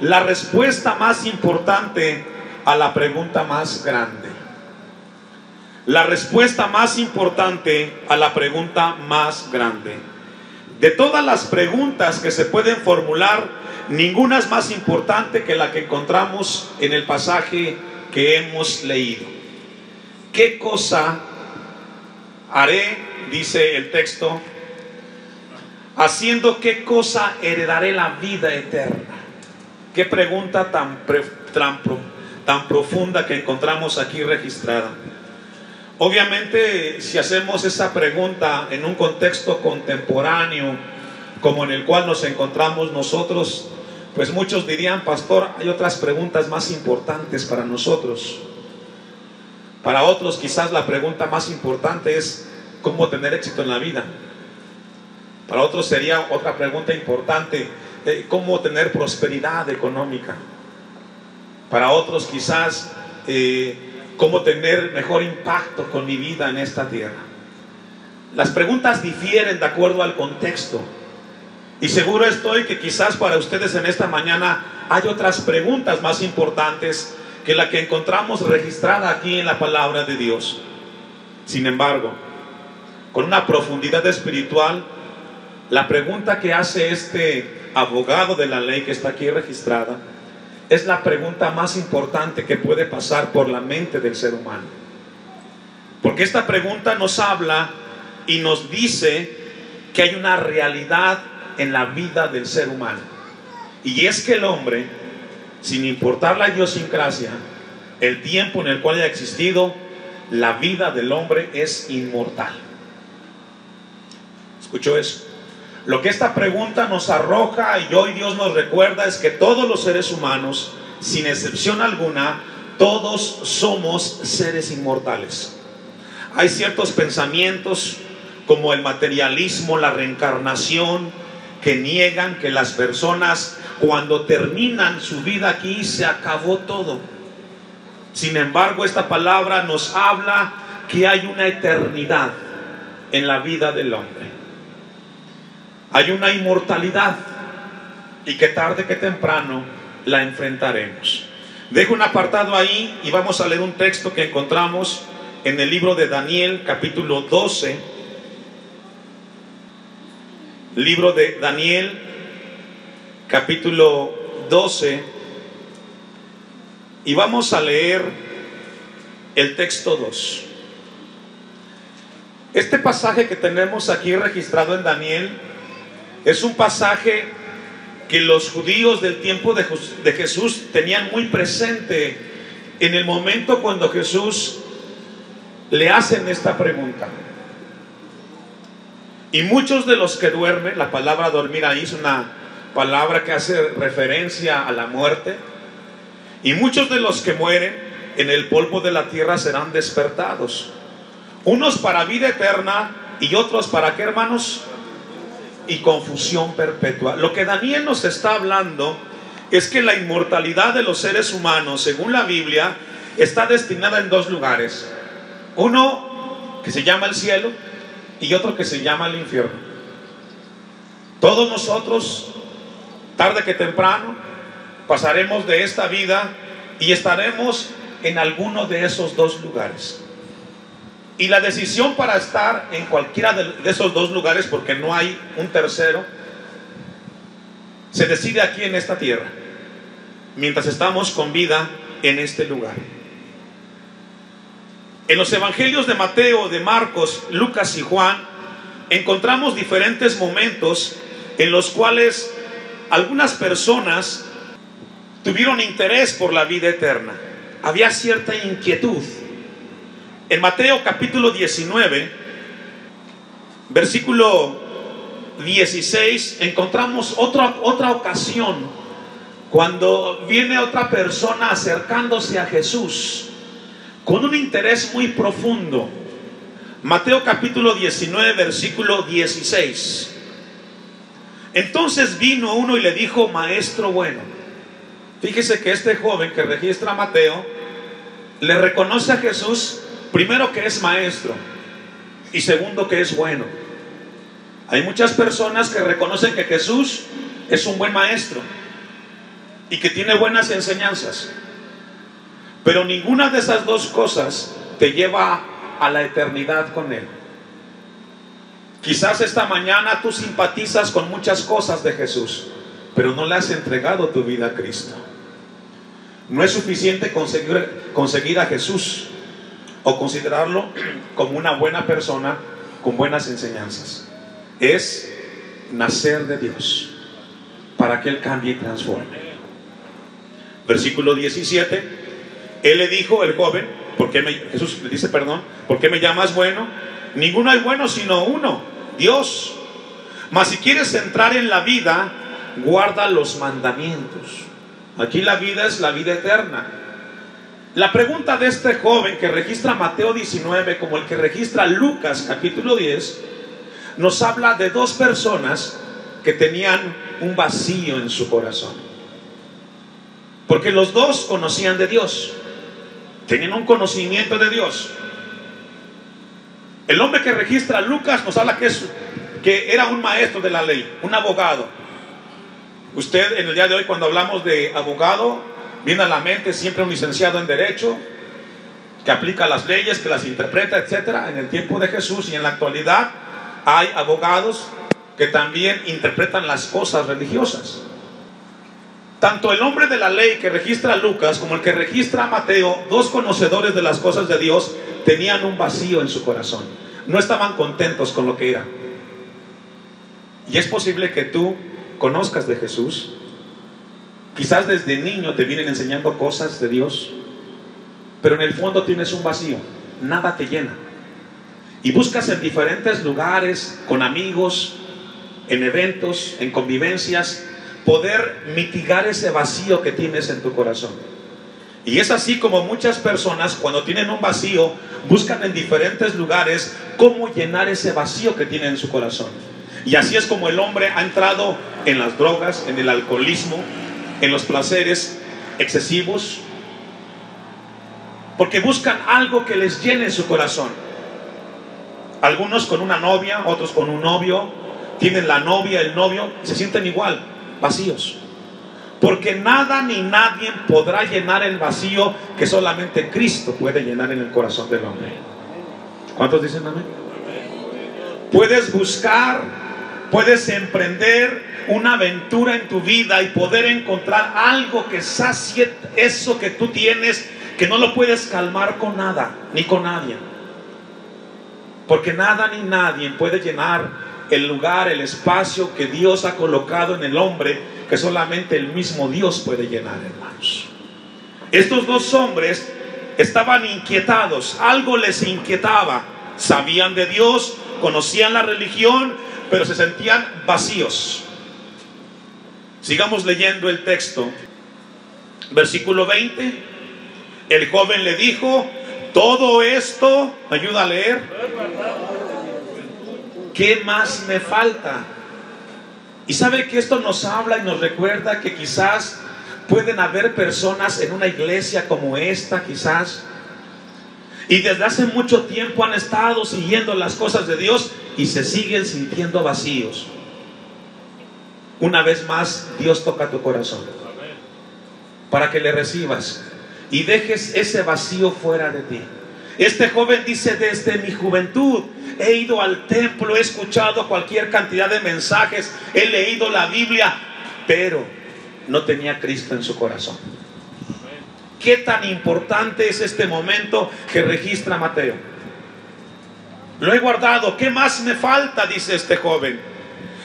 la respuesta más importante a la pregunta más grande. La respuesta más importante a la pregunta más grande. De todas las preguntas que se pueden formular, ninguna es más importante que la que encontramos en el pasaje que hemos leído. ¿Qué cosa haré? Dice el texto. Haciendo qué cosa heredaré la vida eterna. Qué pregunta tan profunda que encontramos aquí registrada. Obviamente, si hacemos esa pregunta en un contexto contemporáneo como en el cual nos encontramos nosotros, pues muchos dirían: pastor, hay otras preguntas más importantes para nosotros. Para otros quizás la pregunta más importante es cómo tener éxito en la vida. Para otros sería otra pregunta importante, cómo tener prosperidad económica. Para otros quizás cómo tener mejor impacto con mi vida en esta tierra. Las preguntas difieren de acuerdo al contexto, y seguro estoy que quizás para ustedes en esta mañana hay otras preguntas más importantes que la que encontramos registrada aquí en la palabra de Dios. Sin embargo, con una profundidad espiritual, la pregunta que hace este abogado de la ley que está aquí registrada es la pregunta más importante que puede pasar por la mente del ser humano. Porque esta pregunta nos habla y nos dice que hay una realidad en la vida del ser humano. Y es que el hombre, sin importar la idiosincrasia, el tiempo en el cual haya existido, la vida del hombre es inmortal. ¿Escuchó eso? Lo que esta pregunta nos arroja y hoy Dios nos recuerda es que todos los seres humanos, sin excepción alguna, todos somos seres inmortales. Hay ciertos pensamientos como el materialismo, la reencarnación, que niegan que las personas cuando terminan su vida aquí se acabó todo. Sin embargo, esta palabra nos habla que hay una eternidad en la vida del hombre. Hay una inmortalidad y que tarde que temprano la enfrentaremos. Dejo un apartado ahí y vamos a leer un texto que encontramos en el libro de Daniel, capítulo 12. Libro de Daniel, capítulo 12. Y vamos a leer el texto 2. Este pasaje que tenemos aquí registrado en Daniel es un pasaje que los judíos del tiempo de Jesús tenían muy presente en el momento cuando Jesús le hacen esta pregunta. Y muchos de los que duermen, la palabra dormir ahí es una palabra que hace referencia a la muerte, y muchos de los que mueren en el polvo de la tierra serán despertados, unos para vida eterna y otros para ¿qué, hermanos? Y confusión perpetua. Lo que Daniel nos está hablando es que la inmortalidad de los seres humanos, según la Biblia, está destinada en dos lugares. Uno que se llama el cielo y otro que se llama el infierno. Todos nosotros, tarde que temprano, pasaremos de esta vida y estaremos en alguno de esos dos lugares. Y la decisión para estar en cualquiera de esos dos lugares, porque no hay un tercero, se decide aquí en esta tierra, mientras estamos con vida en este lugar. En los evangelios de Mateo, de Marcos, Lucas y Juan, encontramos diferentes momentos en los cuales algunas personas tuvieron interés por la vida eterna. Había cierta inquietud. En Mateo capítulo 19, versículo 16, encontramos otra ocasión cuando viene otra persona acercándose a Jesús con un interés muy profundo. Mateo capítulo 19, versículo 16. Entonces vino uno y le dijo: maestro bueno. Fíjese que este joven que registra Mateo le reconoce a Jesús, primero, que es maestro, y segundo, que es bueno. Hay muchas personas que reconocen que Jesús es un buen maestro, y que tiene buenas enseñanzas, pero ninguna de esas dos cosas te lleva a la eternidad con Él. Quizás esta mañana tú simpatizas con muchas cosas de Jesús, pero no le has entregado tu vida a Cristo. No es suficiente conseguir a Jesús o considerarlo como una buena persona con buenas enseñanzas. Es nacer de Dios para que Él cambie y transforme. Versículo 17. Él le dijo, el joven, Jesús le dice, perdón, ¿por qué me llamas bueno? Ninguno hay bueno sino uno, Dios. Mas si quieres entrar en la vida, guarda los mandamientos. Aquí la vida es la vida eterna. La pregunta de este joven que registra Mateo 19 como el que registra Lucas capítulo 10 nos habla de dos personas que tenían un vacío en su corazón, porque los dos conocían de Dios, tenían un conocimiento de Dios. El hombre que registra Lucas nos habla que era un maestro de la ley, un abogado. Usted en el día de hoy, cuando hablamos de abogado, viene a la mente siempre un licenciado en derecho que aplica las leyes, que las interpreta, etcétera. En el tiempo de Jesús y en la actualidad hay abogados que también interpretan las cosas religiosas. Tanto el hombre de la ley que registra Lucas como el que registra Mateo, dos conocedores de las cosas de Dios, tenían un vacío en su corazón. No estaban contentos con lo que era. Y es posible que tú conozcas de Jesús. Quizás desde niño te vienen enseñando cosas de Dios, pero en el fondo tienes un vacío. Nada te llena. Y buscas en diferentes lugares, con amigos, en eventos, en convivencias, poder mitigar ese vacío que tienes en tu corazón. Y es así como muchas personas, cuando tienen un vacío, buscan en diferentes lugares cómo llenar ese vacío que tienen en su corazón. Y así es como el hombre ha entrado en las drogas, en el alcoholismo, en los placeres excesivos, porque buscan algo que les llene su corazón. Algunos con una novia, otros con un novio, tienen la novia, el novio, se sienten igual, vacíos, porque nada ni nadie podrá llenar el vacío que solamente Cristo puede llenar en el corazón del hombre. ¿Cuántos dicen amén? Puedes buscar, puedes emprender una aventura en tu vida y poder encontrar algo que sacie eso que tú tienes, que no lo puedes calmar con nada ni con nadie, porque nada ni nadie puede llenar el lugar, el espacio que Dios ha colocado en el hombre, que solamente el mismo Dios puede llenar, hermanos. Estos dos hombres estaban inquietados, algo les inquietaba. Sabían de Dios, conocían la religión, pero se sentían vacíos. Sigamos leyendo el texto. Versículo 20. El joven le dijo: todo esto, ayuda a leer, ¿qué más me falta? Y sabe que esto nos habla y nos recuerda que quizás pueden haber personas en una iglesia como esta, quizás, y desde hace mucho tiempo han estado siguiendo las cosas de Dios y se siguen sintiendo vacíos. Una vez más, Dios toca tu corazón para que le recibas y dejes ese vacío fuera de ti. Este joven dice: desde mi juventud he ido al templo, he escuchado cualquier cantidad de mensajes, he leído la Biblia, pero no tenía Cristo en su corazón. ¿Qué tan importante es este momento que registra Mateo? Lo he guardado, ¿qué más me falta?, dice este joven.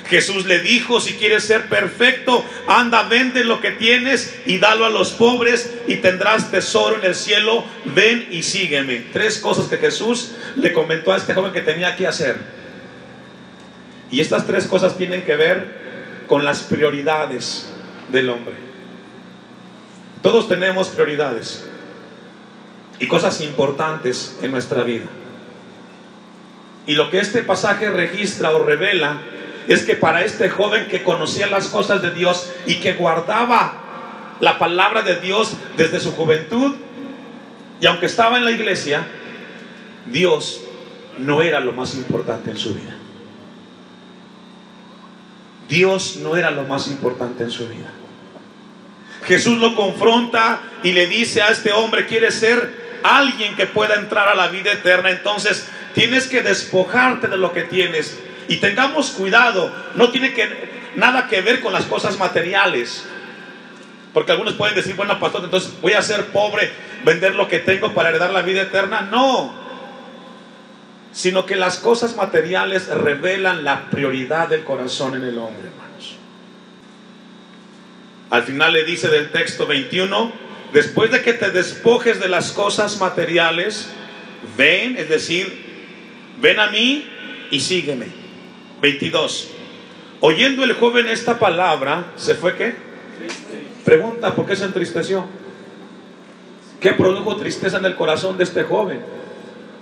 Jesús le dijo: si quieres ser perfecto, anda, vende lo que tienes y dalo a los pobres y tendrás tesoro en el cielo, ven y sígueme. Tres cosas que Jesús le comentó a este joven que tenía que hacer. Y estas tres cosas tienen que ver con las prioridades del hombre. Todos tenemos prioridades y cosas importantes en nuestra vida. Y lo que este pasaje registra o revela es que para este joven que conocía las cosas de Dios y que guardaba la palabra de Dios desde su juventud, y aunque estaba en la iglesia, Dios no era lo más importante en su vida. Dios no era lo más importante en su vida. Jesús lo confronta y le dice a este hombre: ¿quieres ser alguien que pueda entrar a la vida eterna? Entonces tienes que despojarte de lo que tienes. Y tengamos cuidado, no tiene nada que ver con las cosas materiales. Porque algunos pueden decir: bueno, pastor, entonces voy a ser pobre, vender lo que tengo para heredar la vida eterna. No, sino que las cosas materiales revelan la prioridad del corazón en el hombre, hermanos. Al final le dice del texto 21: después de que te despojes de las cosas materiales, ven, es decir, ven a mí y sígueme. 22. Oyendo el joven esta palabra, ¿se fue qué? Pregunta: ¿por qué se entristeció? ¿Qué produjo tristeza en el corazón de este joven?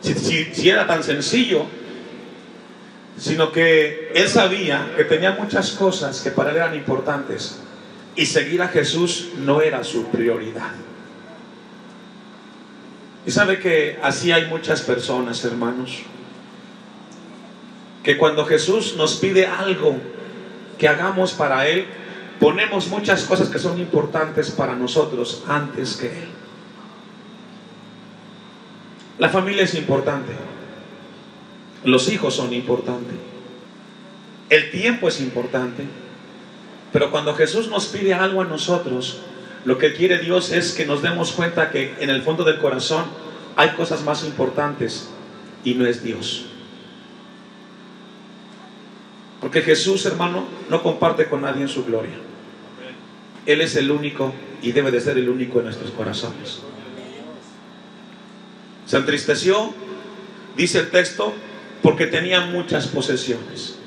Si era tan sencillo. Sino que él sabía que tenía muchas cosas que para él eran importantes, y seguir a Jesús no era su prioridad. Y sabe que así hay muchas personas, hermanos, que cuando Jesús nos pide algo que hagamos para Él, ponemos muchas cosas que son importantes para nosotros antes que Él. La familia es importante, los hijos son importantes, el tiempo es importante, pero cuando Jesús nos pide algo a nosotros, lo que quiere Dios es que nos demos cuenta que en el fondo del corazón hay cosas más importantes, y no es Dios. Porque Jesús, hermano, no comparte con nadie en su gloria. Él es el único y debe de ser el único en nuestros corazones. Se entristeció, dice el texto, porque tenía muchas posesiones,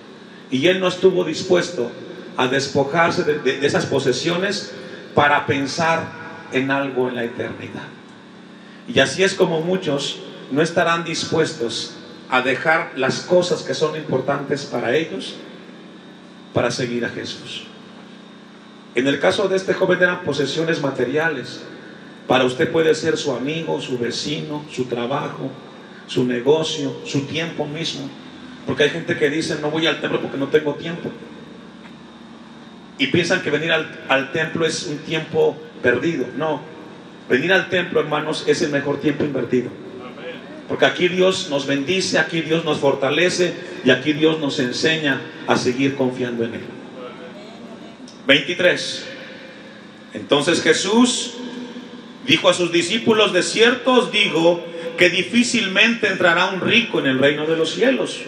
y él no estuvo dispuesto a despojarse de esas posesiones para pensar en algo en la eternidad. Y así es como muchos no estarán dispuestos a dejar las cosas que son importantes para ellos para seguir a Jesús. En el caso de este joven eran posesiones materiales. Para usted puede ser su amigo, su vecino, su trabajo, su negocio, su tiempo mismo. Porque hay gente que dice: no voy al templo porque no tengo tiempo. Y piensan que venir al templo es un tiempo perdido. No, venir al templo, hermanos, es el mejor tiempo invertido. Porque aquí Dios nos bendice, aquí Dios nos fortalece, y aquí Dios nos enseña a seguir confiando en Él. 23. Entonces Jesús dijo a sus discípulos: de cierto os digo que difícilmente entrará un rico en el reino de los cielos.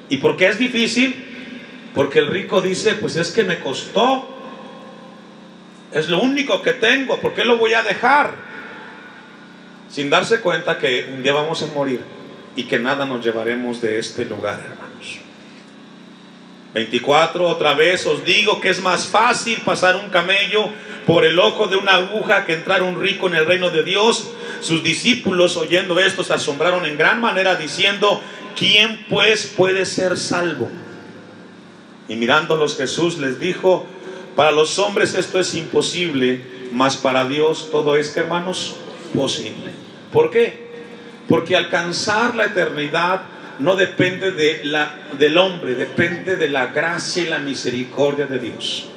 ¿Y por qué es difícil? Porque el rico dice: pues es que me costó, es lo único que tengo, ¿por qué lo voy a dejar? Sin darse cuenta que un día vamos a morir y que nada nos llevaremos de este lugar, hermanos. 24. Otra vez os digo que es más fácil pasar un camello por el ojo de una aguja que entrar un rico en el reino de Dios. Sus discípulos, oyendo esto, se asombraron en gran manera, diciendo: ¿quién pues puede ser salvo? Y mirándolos Jesús les dijo: para los hombres esto es imposible, mas para Dios todo es, hermanos, posible. ¿Por qué? Porque alcanzar la eternidad no depende del hombre, depende de la gracia y la misericordia de Dios.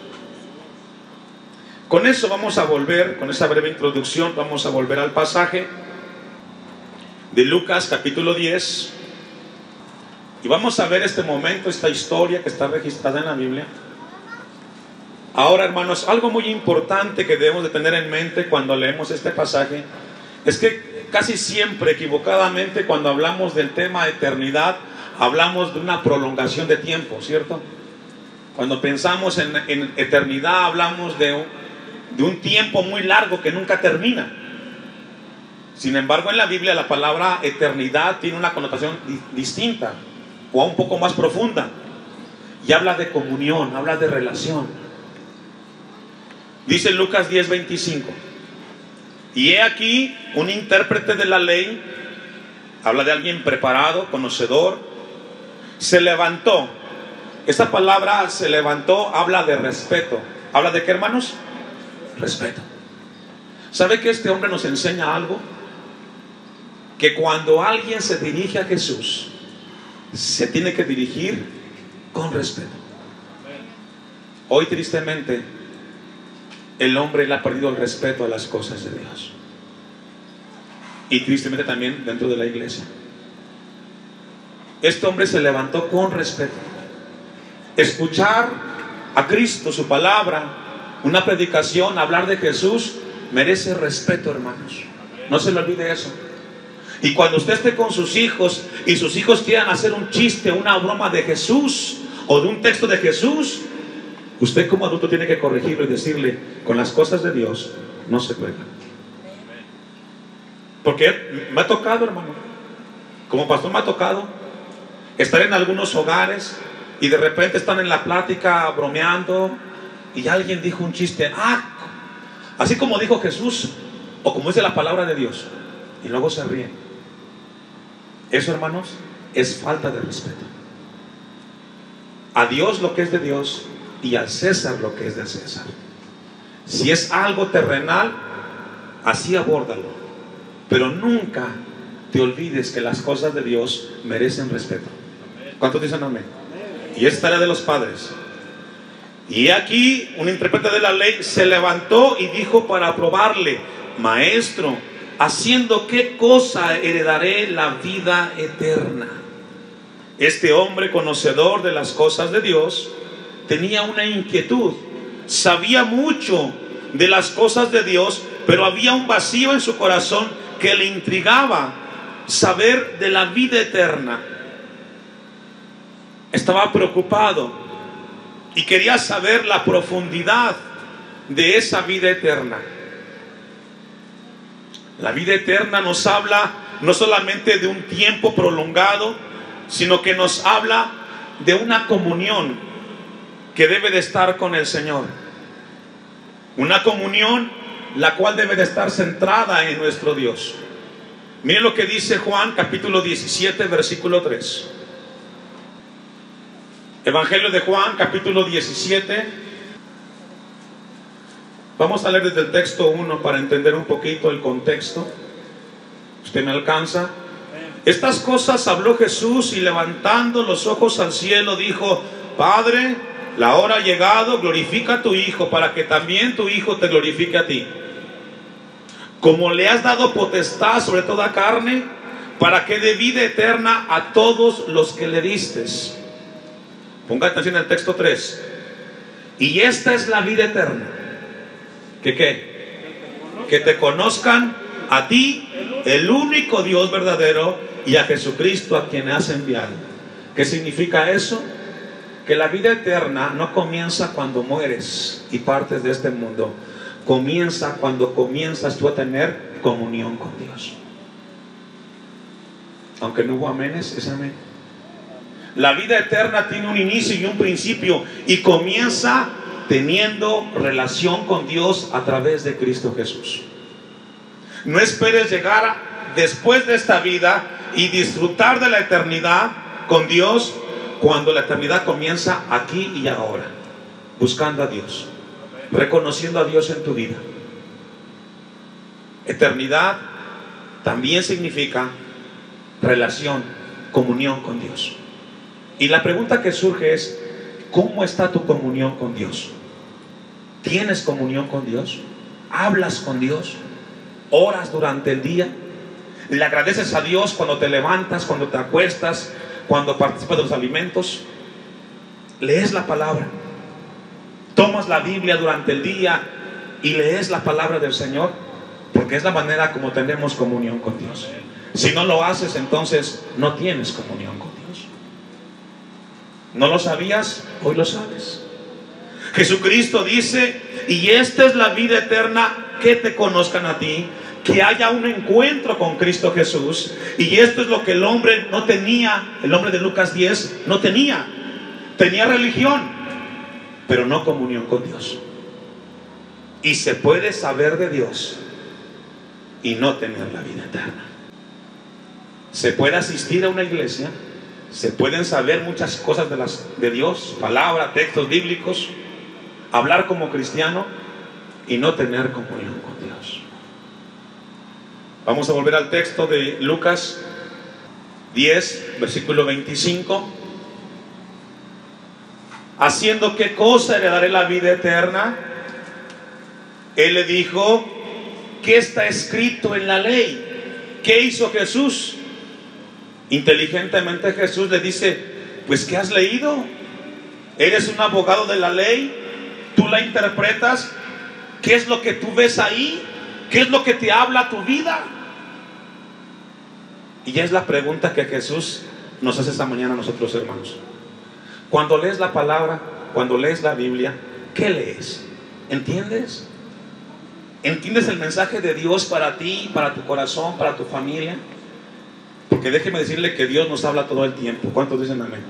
Con eso vamos a volver, con esa breve introducción, vamos a volver al pasaje de Lucas capítulo 10, y vamos a ver este momento, esta historia que está registrada en la Biblia. Ahora, hermanos, algo muy importante que debemos de tener en mente cuando leemos este pasaje es que casi siempre, equivocadamente, cuando hablamos del tema eternidad, hablamos de una prolongación de tiempo, ¿cierto? Cuando pensamos en eternidad, hablamos de un tiempo muy largo que nunca termina. Sin embargo, en la Biblia la palabra eternidad tiene una connotación distinta, o un poco más profunda, y habla de comunión, habla de relación. Dice Lucas 10:25: y he aquí un intérprete de la ley, habla de alguien preparado, conocedor, se levantó. Esta palabra se levantó habla de respeto. ¿Habla de qué, hermanos? Respeto. ¿Sabe que este hombre nos enseña algo? Que cuando alguien se dirige a Jesús, se tiene que dirigir con respeto. Hoy tristemente el hombre le ha perdido el respeto a las cosas de Dios. Y tristemente también dentro de la iglesia. Este hombre se levantó con respeto. Escuchar a Cristo, su palabra, una predicación, hablar de Jesús, merece respeto, hermanos. No se le olvide eso. Y cuando usted esté con sus hijos y sus hijos quieran hacer un chiste, una broma de Jesús o de un texto de Jesús, usted como adulto tiene que corregirlo y decirle: con las cosas de Dios no se juega. Porque me ha tocado, hermano, como pastor me ha tocado estar en algunos hogares y de repente están en la plática bromeando y alguien dijo un chiste, así como dijo Jesús o como dice la palabra de Dios, y luego se ríen. Eso, hermanos, es falta de respeto. A Dios lo que es de Dios y al César lo que es del César. Si es algo terrenal, así abórdalo, pero nunca te olvides que las cosas de Dios merecen respeto. ¿Cuántos dicen amén? Y esta era de los padres. Y aquí un intérprete de la ley se levantó y dijo para probarle: Maestro, ¿haciendo qué cosa heredaré la vida eterna? Este hombre, conocedor de las cosas de Dios, tenía una inquietud. Sabía mucho de las cosas de Dios, pero había un vacío en su corazón que le intrigaba saber de la vida eterna. Estaba preocupado y quería saber la profundidad de esa vida eterna. La vida eterna nos habla no solamente de un tiempo prolongado, sino que nos habla de una comunión que debe de estar con el Señor. Una comunión la cual debe de estar centrada en nuestro Dios. Miren lo que dice Juan capítulo 17 versículo 3. Evangelio de Juan capítulo 17. Vamos a leer desde el texto 1 para entender un poquito el contexto. ¿Usted me alcanza? Estas cosas habló Jesús y levantando los ojos al cielo dijo: Padre, la hora ha llegado, glorifica a tu Hijo para que también tu Hijo te glorifique a ti. Como le has dado potestad sobre toda carne, para que dé vida eterna a todos los que le distes. Ponga atención al texto 3. Y esta es la vida eterna. ¿Que qué? Que te conozcan a ti, el único Dios verdadero, y a Jesucristo a quien has enviado. ¿Qué significa eso? Que la vida eterna no comienza cuando mueres y partes de este mundo. Comienza cuando comienzas tú a tener comunión con Dios. Aunque no hubo amenes, es amén. La vida eterna tiene un inicio y un principio, y comienza teniendo relación con Dios a través de Cristo Jesús. No esperes llegar después de esta vida y disfrutar de la eternidad con Dios cuando la eternidad comienza aquí y ahora, buscando a Dios, reconociendo a Dios en tu vida. Eternidad también significa relación, comunión con Dios. Y la pregunta que surge es: ¿cómo está tu comunión con Dios? ¿Tienes comunión con Dios? ¿Hablas con Dios? ¿Oras durante el día? ¿Le agradeces a Dios cuando te levantas, cuando te acuestas, cuando participas de los alimentos? ¿Lees la palabra? ¿Tomas la Biblia durante el día y lees la palabra del Señor? Porque es la manera como tenemos comunión con Dios. Si no lo haces, entonces no tienes comunión con Dios. ¿No lo sabías? Hoy lo sabes. Jesucristo dice: y esta es la vida eterna, que te conozcan a ti, que haya un encuentro con Cristo Jesús. Y esto es lo que el hombre no tenía. El hombre de Lucas 10 no tenía. Tenía religión, pero no comunión con Dios. Y se puede saber de Dios y no tener la vida eterna. Se puede asistir a una iglesia, se pueden saber muchas cosas de Dios, palabra, textos bíblicos, hablar como cristiano y no tener comunión con Dios. Vamos a volver al texto de Lucas 10, versículo 25. ¿Haciendo qué cosa heredaré la vida eterna? Él le dijo: ¿qué está escrito en la ley? ¿Qué hizo Jesús? Inteligentemente Jesús le dice: pues ¿qué has leído? Eres un abogado de la ley, tú la interpretas. ¿Qué es lo que tú ves ahí? ¿Qué es lo que te habla tu vida? Y ya es la pregunta que Jesús nos hace esta mañana a nosotros, hermanos. Cuando lees la palabra, cuando lees la Biblia, ¿qué lees? ¿Entiendes? ¿Entiendes el mensaje de Dios para ti, para tu corazón, para tu familia? Porque déjeme decirle que Dios nos habla todo el tiempo. ¿Cuántos dicen amén?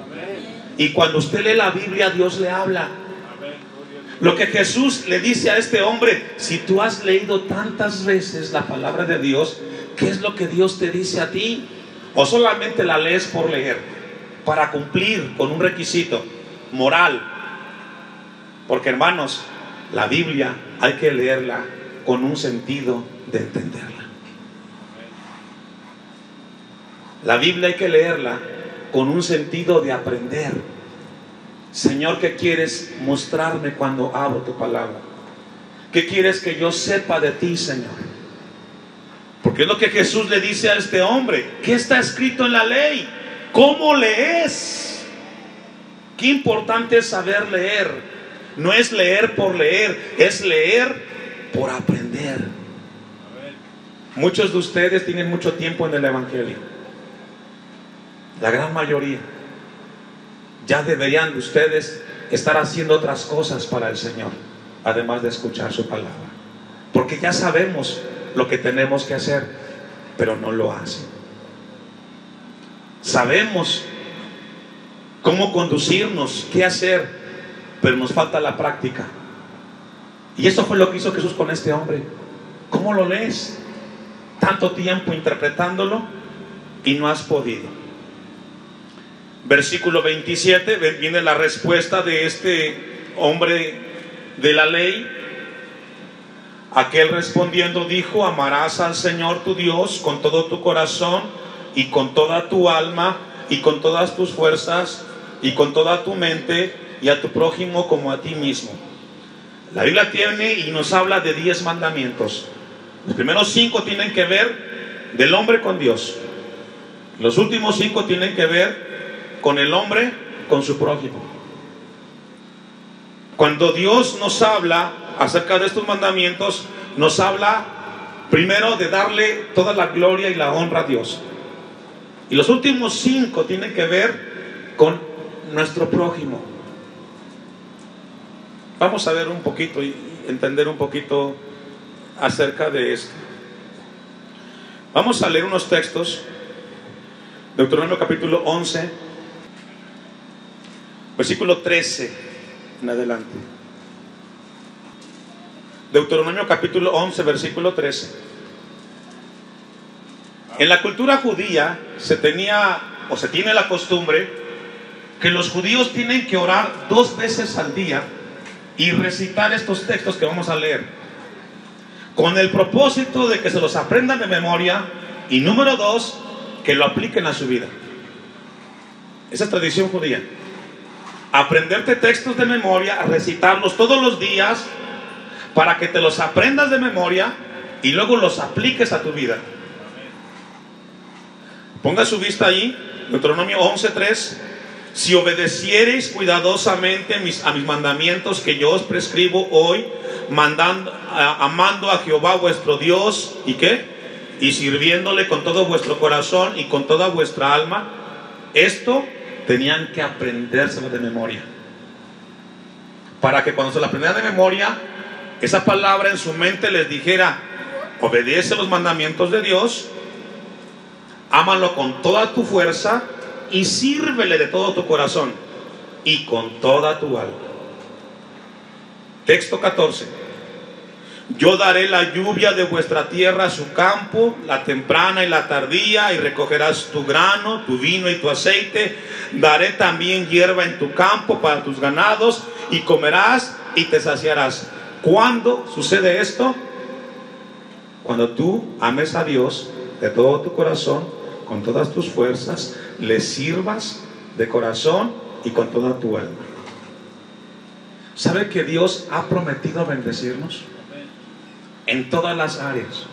Y cuando usted lee la Biblia, Dios le habla. Lo que Jesús le dice a este hombre: si tú has leído tantas veces la palabra de Dios, ¿qué es lo que Dios te dice a ti? ¿O solamente la lees por leer, para cumplir con un requisito moral? Porque, hermanos, la Biblia hay que leerla con un sentido de entenderla. La Biblia hay que leerla con un sentido de aprender. Señor, ¿qué quieres mostrarme cuando abro tu palabra? ¿Qué quieres que yo sepa de ti, Señor? Porque es lo que Jesús le dice a este hombre: ¿qué está escrito en la ley? ¿Cómo lees? Qué importante es saber leer. No es leer por leer, es leer por aprender. Muchos de ustedes tienen mucho tiempo en el Evangelio, la gran mayoría. Ya deberían ustedes estar haciendo otras cosas para el Señor, además de escuchar su palabra, porque ya sabemos lo que tenemos que hacer, pero no lo hacen. Sabemos cómo conducirnos, qué hacer, pero nos falta la práctica. Y eso fue lo que hizo Jesús con este hombre. ¿Cómo lo lees? Tanto tiempo interpretándolo y no has podido. Versículo 27, viene la respuesta de este hombre de la ley. Aquel respondiendo dijo: amarás al Señor tu Dios con todo tu corazón y con toda tu alma y con todas tus fuerzas y con toda tu mente, y a tu prójimo como a ti mismo. La Biblia tiene y nos habla de 10 mandamientos. Los primeros 5 tienen que ver del hombre con Dios. Los últimos 5 tienen que ver con el hombre con su prójimo. Cuando Dios nos habla acerca de estos mandamientos, nos habla primero de darle toda la gloria y la honra a Dios. Y los últimos 5 tienen que ver con nuestro prójimo. Vamos a ver un poquito y entender un poquito acerca de esto. Vamos a leer unos textos. Deuteronomio capítulo 11, versículo 13 en adelante. Deuteronomio capítulo 11, versículo 13. En la cultura judía se tenía o se tiene la costumbre que los judíos tienen que orar 2 veces al día y recitar estos textos que vamos a leer, con el propósito de que se los aprendan de memoria, y número 2, que lo apliquen a su vida. Esa es tradición judía: aprenderte textos de memoria, recitarlos todos los días para que te los aprendas de memoria y luego los apliques a tu vida. Ponga su vista ahí, Deuteronomio 11:3. Si obedeciereis cuidadosamente a mis mandamientos que yo os prescribo hoy, amando a Jehová vuestro Dios, ¿y qué? Y sirviéndole con todo vuestro corazón y con toda vuestra alma. Esto tenían que aprendérselo de memoria, para que cuando se lo aprendieran de memoria, esa palabra en su mente les dijera: obedece los mandamientos de Dios, ámalo con toda tu fuerza y sírvele de todo tu corazón y con toda tu alma. Texto 14. Yo daré la lluvia de vuestra tierra a su campo, la temprana y la tardía, y recogerás tu grano, tu vino y tu aceite. Daré también hierba en tu campo para tus ganados, y comerás y te saciarás. ¿Cuándo sucede esto? Cuando tú ames a Dios de todo tu corazón, con todas tus fuerzas, le sirvas de corazón y con toda tu alma. ¿Sabe que Dios ha prometido bendecirnos? en todas las áreas.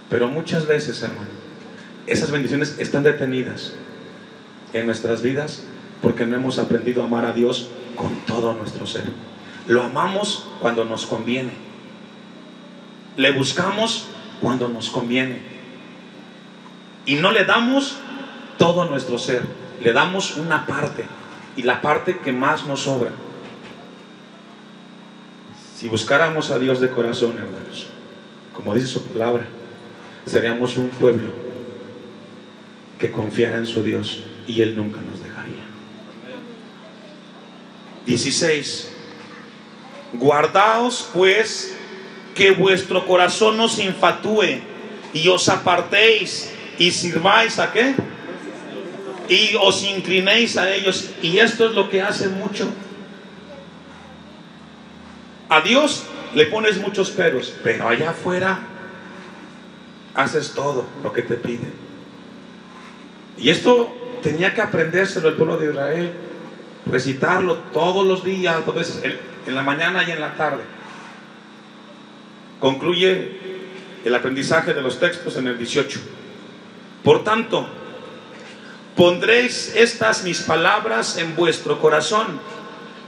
Pero muchas veces, hermano, esas bendiciones están detenidas en nuestras vidas porque no hemos aprendido a amar a Dios con todo nuestro ser. Lo amamos cuando nos conviene, le buscamos cuando nos conviene, y no le damos todo nuestro ser, le damos una parte, y la parte que más nos sobra. Si buscáramos a Dios de corazón, hermanos, como dice su palabra, seríamos un pueblo que confiara en su Dios y Él nunca nos dejaría. 16. Guardaos pues que vuestro corazón no se infatué y os apartéis y sirváis ¿a qué? Y os inclinéis a ellos. Y esto es lo que hace mucho. A Dios le pones muchos peros, pero allá afuera haces todo lo que te pide. Y esto tenía que aprendérselo el pueblo de Israel, recitarlo todos los días, 2 veces, en la mañana y en la tarde. Concluye el aprendizaje de los textos en el 18. Por tanto, pondréis estas mis palabras en vuestro corazón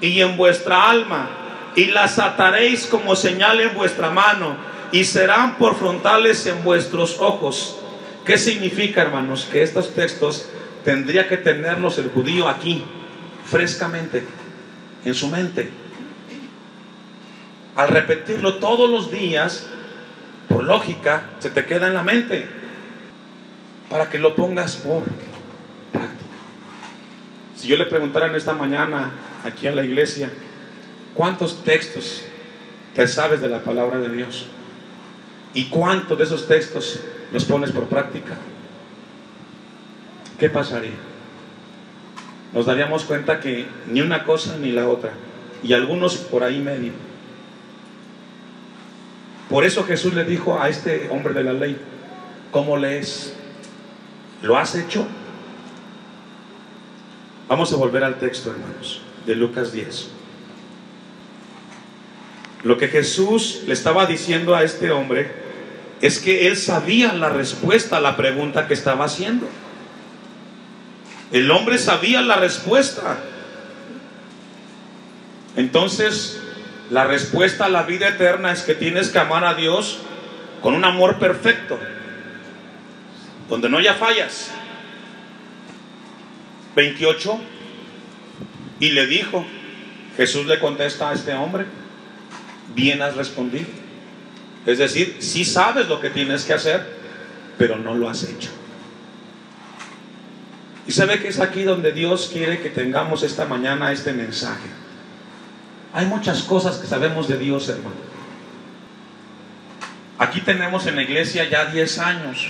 y en vuestra alma, y las ataréis como señal en vuestra mano, y serán por frontales en vuestros ojos. ¿Qué significa, hermanos? Que estos textos tendría que tenerlos el judío aquí, frescamente, en su mente. Al repetirlo todos los días, por lógica, se te queda en la mente, para que lo pongas por práctica. Si yo le preguntara en esta mañana, aquí a la iglesia, ¿cuántos textos te sabes de la palabra de Dios? ¿Y cuántos de esos textos los pones por práctica? ¿Qué pasaría? Nos daríamos cuenta que ni una cosa ni la otra, y algunos por ahí medio. Por eso Jesús le dijo a este hombre de la ley: ¿cómo lees? ¿Lo has hecho? Vamos a volver al texto, hermanos, de Lucas 10. Lo que Jesús le estaba diciendo a este hombre es que él sabía la respuesta a la pregunta que estaba haciendo. El hombre sabía la respuesta. Entonces, la respuesta a la vida eterna es que tienes que amar a Dios con un amor perfecto, donde no haya fallas. 28. Y le dijo, Jesús le contesta a este hombre: bien has respondido. Es decir, sí sabes lo que tienes que hacer, pero no lo has hecho. Y sabe que es aquí donde Dios quiere que tengamos esta mañana este mensaje. Hay muchas cosas que sabemos de Dios, hermano. Aquí tenemos en la iglesia ya 10 años.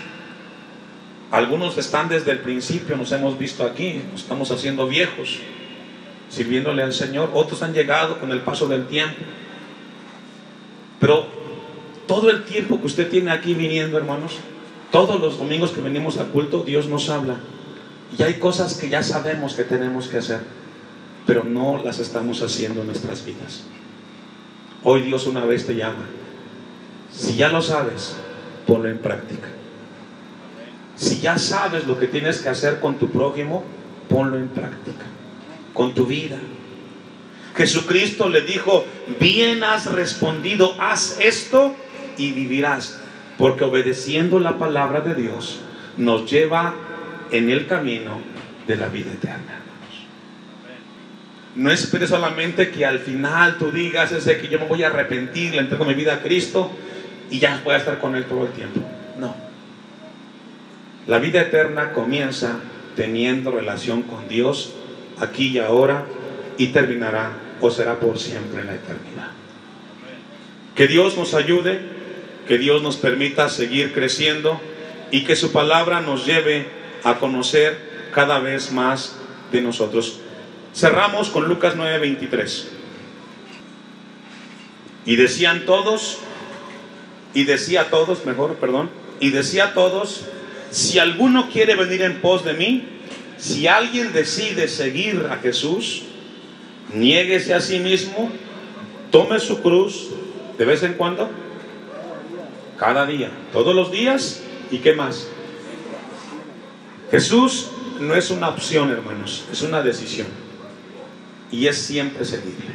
Algunos están desde el principio, nos hemos visto aquí, nos estamos haciendo viejos, sirviéndole al Señor. Otros han llegado con el paso del tiempo. Pero todo el tiempo que usted tiene aquí viniendo, hermanos, todos los domingos que venimos al culto, Dios nos habla. Y hay cosas que ya sabemos que tenemos que hacer, pero no las estamos haciendo en nuestras vidas. Hoy Dios una vez te llama. Si ya lo sabes, ponlo en práctica. Si ya sabes lo que tienes que hacer con tu prójimo, ponlo en práctica, con tu vida. Jesucristo le dijo: bien has respondido, haz esto y vivirás. Porque obedeciendo la palabra de Dios nos lleva en el camino de la vida eterna. No esperes solamente que al final tú digas: ese que yo me voy a arrepentir, le entrego mi vida a Cristo y ya voy a estar con Él todo el tiempo. No. La vida eterna comienza teniendo relación con Dios aquí y ahora, y terminará o será por siempre en la eternidad. Que Dios nos ayude, que Dios nos permita seguir creciendo y que su palabra nos lleve a conocer cada vez más de nosotros. Cerramos con Lucas 9:23. Y decía a todos, si alguno quiere venir en pos de mí, si alguien decide seguir a Jesús, niéguese a sí mismo, tome su cruz de vez en cuando Cada día, todos los días. ¿Y qué más? Jesús no es una opción, hermanos, es una decisión. Y es siempre seguirle.